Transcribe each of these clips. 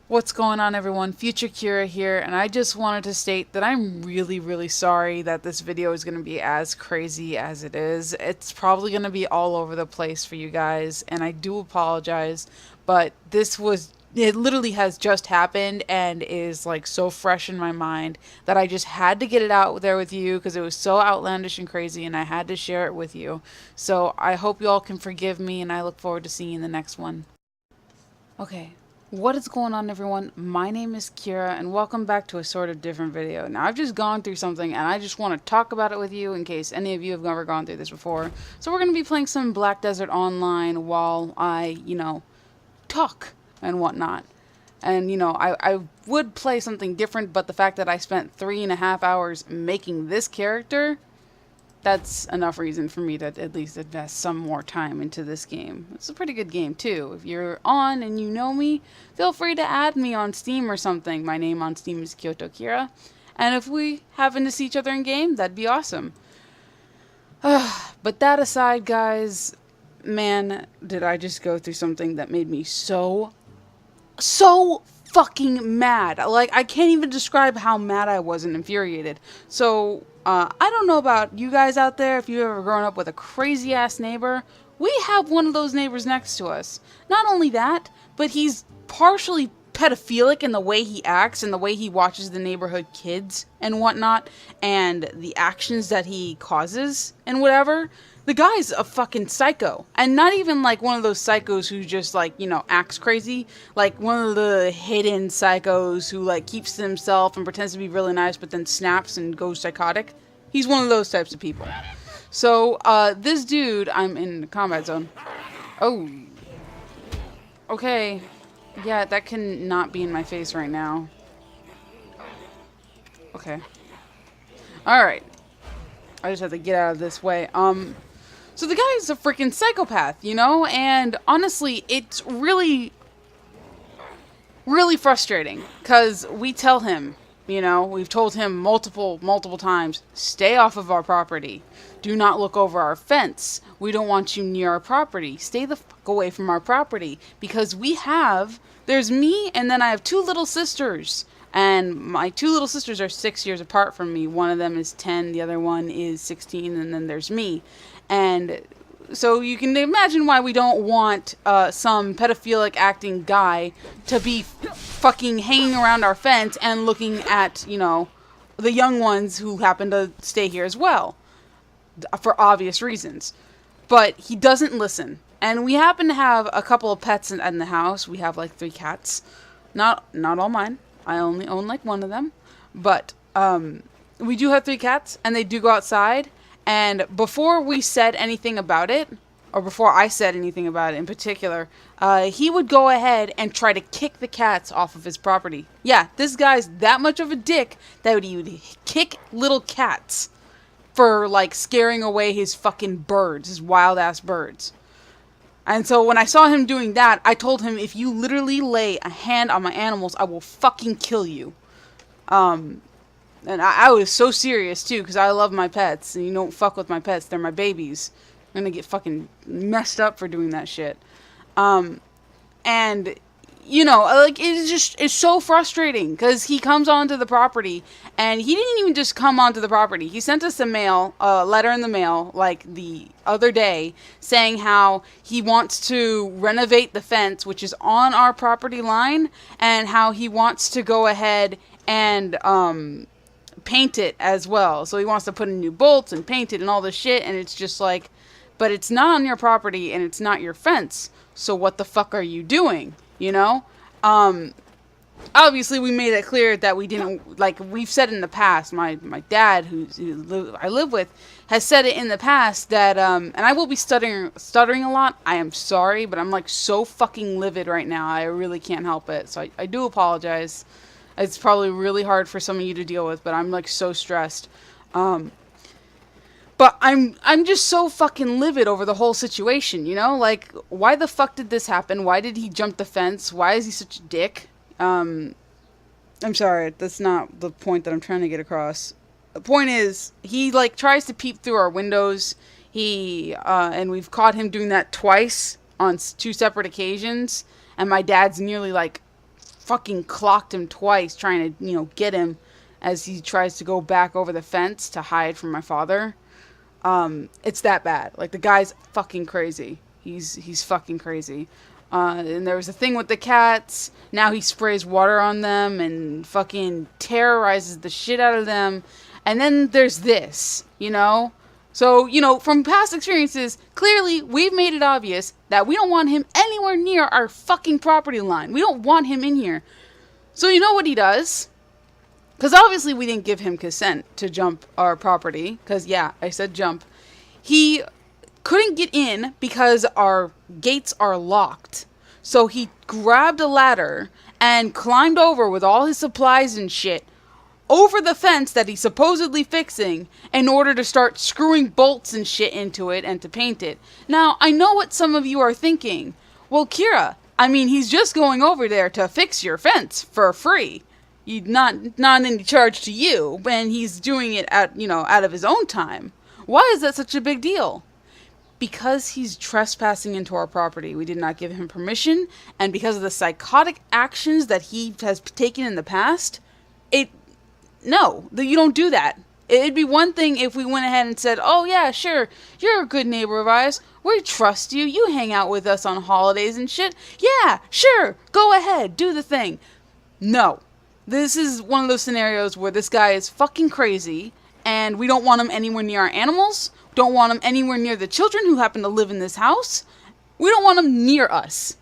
What's going on, everyone? Future Kira here, and I just wanted to state that I'm really, really sorry that this video is going to be as crazy as it is. It's probably going to be all over the place for you guys, and I do apologize, but it literally has just happened and is like so fresh in my mind that I just had to get it out there with you because it was so outlandish and crazy, and I had to share it with you. So I hope you all can forgive me, and I look forward to seeing you in the next one. Okay, what is going on, everyone? My name is Kira, and welcome back to a sort of different video. Now, I've just gone through something, and I just want to talk about it with you in case any of you have never gone through this before. So we're going to be playing some Black Desert Online while I, talk and whatnot. And, I would play something different, but the fact that I spent 3.5 hours making this character, that's enough reason for me to at least invest some more time into this game. It's a pretty good game too. If you're on and you know me, feel free to add me on Steam or something. My name on Steam is Kyoto Kira. And if we happen to see each other in game, that'd be awesome. But that aside, guys, man, did I just go through something that made me so fucking mad. Like, I can't even describe how mad I was and infuriated. So, I don't know about you guys out there, if you've ever grown up with a crazy ass neighbor. We have one of those neighbors next to us. Not only that, but he's partially pedophilic in the way he acts and the way he watches the neighborhood kids and whatnot, and the actions that he causes and whatever. The guy's a fucking psycho. And not even like one of those psychos who just like, acts crazy. Like one of the hidden psychos who like keeps to himself and pretends to be really nice but then snaps and goes psychotic. He's one of those types of people. So, this dude, I'm in the combat zone. Oh. Okay. Yeah, that can not be in my face right now. Okay. Alright. I just have to get out of this way. So the guy's a freaking psychopath, and honestly, it's really, really frustrating, because we tell him, we've told him multiple times, stay off of our property. Do not look over our fence. We don't want you near our property. Stay the fuck away from our property, because there's me, and then I have two little sisters. And my two little sisters are 6 years apart from me. One of them is 10, the other one is 16, and then there's me. And so you can imagine why we don't want some pedophilic acting guy to be fucking hanging around our fence and looking at, the young ones who happen to stay here as well. For obvious reasons. But he doesn't listen. And we happen to have a couple of pets in the house. We have like 3 cats. Not all mine. I only own like one of them. But we do have 3 cats, and they do go outside. And before we said anything about it, or before I said anything about it in particular, he would go ahead and try to kick the cats off of his property. Yeah, this guy's that much of a dick that he would kick little cats for, like, scaring away his fucking birds, his wild-ass birds. And so when I saw him doing that, I told him, if you literally lay a hand on my animals, I will fucking kill you. And I was so serious, too, because I love my pets. And you don't fuck with my pets. They're my babies. I'm going to get fucking messed up for doing that shit. And, like, it's so frustrating. Because he comes onto the property. And he didn't even just come onto the property. He sent us a letter in the mail, like, the other day, saying how he wants to renovate the fence, which is on our property line. And how he wants to go ahead and, paint it as well. So he wants to put in new bolts and paint it and all this shit, and it's just like, but it's not on your property and it's not your fence. So what the fuck are you doing? Obviously we made it clear that we didn't, like we've said in the past, my dad I live with has said it in the past that and I will be stuttering a lot. I am sorry, but I'm like so fucking livid right now. I really can't help it. So I do apologize. It's probably really hard for some of you to deal with, but I'm like so stressed. But I'm just so fucking livid over the whole situation, Like, why the fuck did this happen? Why did he jump the fence? Why is he such a dick? I'm sorry, that's not the point that I'm trying to get across. The point is, he like tries to peep through our windows. And we've caught him doing that twice on 2 separate occasions. And my dad's nearly like fucking clocked him twice trying to, get him as he tries to go back over the fence to hide from my father. It's that bad. Like, the guy's fucking crazy. He's fucking crazy. And there was a thing with the cats. Now he sprays water on them and fucking terrorizes the shit out of them. And then there's this, So, from past experiences, clearly we've made it obvious that we don't want him anywhere near our fucking property line. We don't want him in here. So you know what he does? Because obviously we didn't give him consent to jump our property. Because, yeah, I said jump. He couldn't get in because our gates are locked. So he grabbed a ladder and climbed over with all his supplies and shit over the fence that he's supposedly fixing in order to start screwing bolts and shit into it and to paint it. Now, I know what some of you are thinking. Well, Kira, he's just going over there to fix your fence for free. Not any charge to you, and he's doing it out of his own time. Why is that such a big deal? Because he's trespassing into our property. We did not give him permission, and because of the psychotic actions that he has taken in the past, no, you don't do that. It'd be one thing if we went ahead and said, oh yeah, sure, you're a good neighbor of ours. We trust you. You hang out with us on holidays and shit. Yeah, sure, go ahead, do the thing. No. This is one of those scenarios where this guy is fucking crazy, and we don't want him anywhere near our animals. Don't want him anywhere near the children who happen to live in this house. We don't want him near us.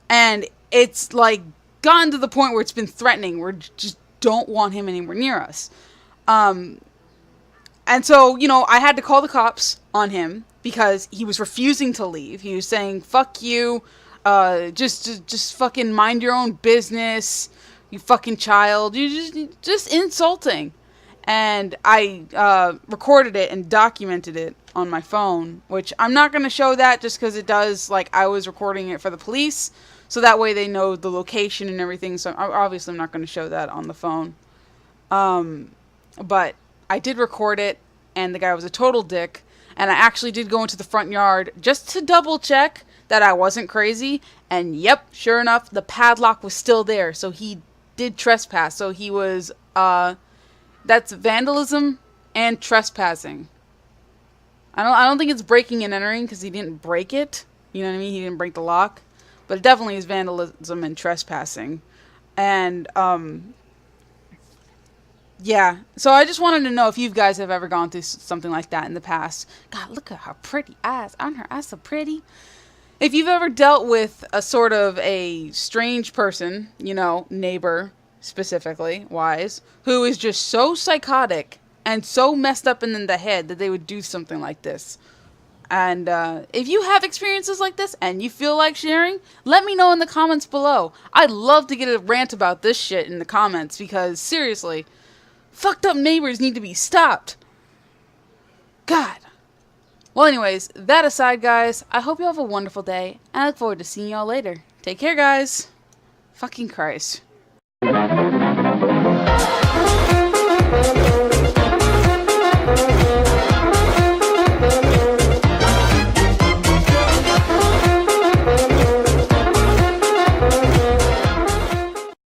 And it's like gotten to the point where it's been threatening. We're just don't want him anywhere near us. And so, I had to call the cops on him because he was refusing to leave. He was saying, fuck you, just fucking mind your own business, you fucking child. You just insulting. And I recorded it and documented it on my phone, which I'm not going to show that just because it does, I was recording it for the police. So that way they know the location and everything. So obviously I'm not going to show that on the phone. But I did record it, and the guy was a total dick. And I actually did go into the front yard just to double check that I wasn't crazy. And yep, sure enough, the padlock was still there. So he did trespass. So he was, that's vandalism and trespassing. I don't think it's breaking and entering because he didn't break it. You know what I mean? He didn't break the lock. But it definitely is vandalism and trespassing. And, yeah. So I just wanted to know if you guys have ever gone through something like that in the past. God, look at her pretty eyes. Aren't her eyes so pretty? If you've ever dealt with a sort of a strange person, neighbor specifically, wise, who is just so psychotic and so messed up in the head that they would do something like this. And if you have experiences like this and you feel like sharing, let me know in the comments below. I'd love to get a rant about this shit in the comments because, seriously, fucked up neighbors need to be stopped. God. Well, anyways, that aside, guys, I hope you have a wonderful day, and I look forward to seeing y'all later. Take care, guys. Fucking Christ.